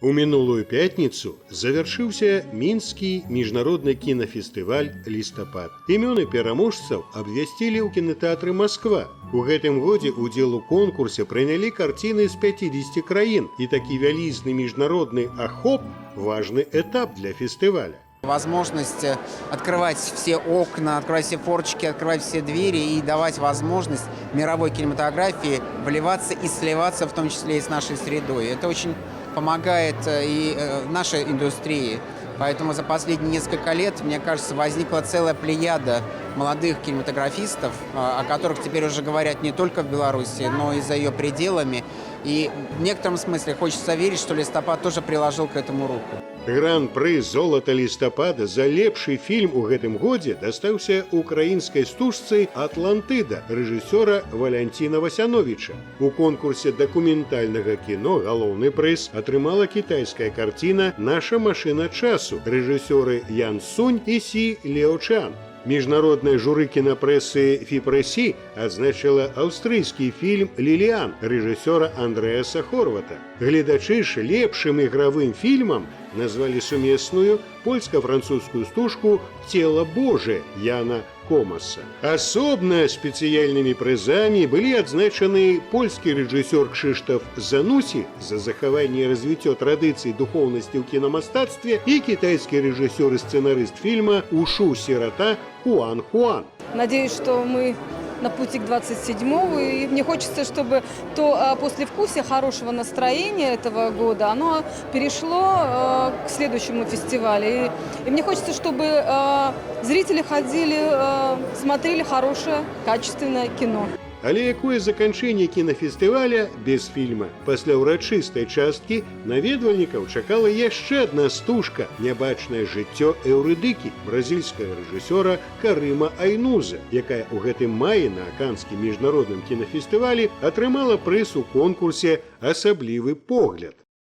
У мінулую пятніцу завяршыўся мінскі міжнародны кінафестываль «Лістапад». Імёны пераможцаў абвясцілі ў кінатэатры «Масква». У гэтым годзе ўдзел у конкурсе прынялі карціны з 50 краін, і такі вялізны міжнародны ахоп – важны этап для фестываля. Возможность открывать все окна, открывать все форточки, открывать все двери и давать возможность мировой кинематографии вливаться и сливаться, в том числе и с нашей средой. Это очень помогает и нашей индустрии. Поэтому за последние несколько лет, мне кажется, возникла целая плеяда молодых кинематографистов, о которых теперь уже говорят не только в Беларуси, но и за ее пределами. И в некотором смысле хочется верить, что «Листопад» тоже приложил к этому руку. Гран-пры «Золата лістапада» за лепшы фільм у гэтым годзе дастаўся украінскай стужцы «Атлантыда» рэжысёра Валянціна Васяновіча. У конкурсе дакументальнага кіно галоўны прыз атрымала кітайская карціна «Наша машына часу» рэжысёры Ян Сунь і Сі Лео Чан. Міжнароднае журы кінапрэсы «Фіпрэсі» адзначыла аўстрыйскі фільм «Ліліан» рэжысёра Андрэаса Хорвата. Гледачы ж лепшым ігравым фільмам назвалі сумесную польска-французскую стужку «Цела Божие» Яна Комаса. Асобна спецыяльнымі прызамі былі адзначаны польскі рэжысёр Кшыштаф Занусі за захаванне і развіццё традыцый духоўнасці ў кінамастацтве і кітайскі рэжысёр і сцэнарыст фільма «Ушу сирота» Хуан Хуан. Надеюсь, что мы на пути к 27-му, и мне хочется, чтобы то послевкусие хорошего настроения этого года, оно перешло к следующему фестивалю. И мне хочется, чтобы зрители ходили, смотрели хорошее, качественное кино. Але якое заканчэнне кінафестываля без фільма? Пасля ўрачыстай часткі наведвальнікаў чакала яшчэ адна стужка «Нябачнае жыццё Эўрыдыкі» бразільскага рэжысёра Карыма Айнуза, якая ў гэтым маі на Канскім міжнародным кінафестывалі атрымала прыз у конкурсе «Асаблівы погляд».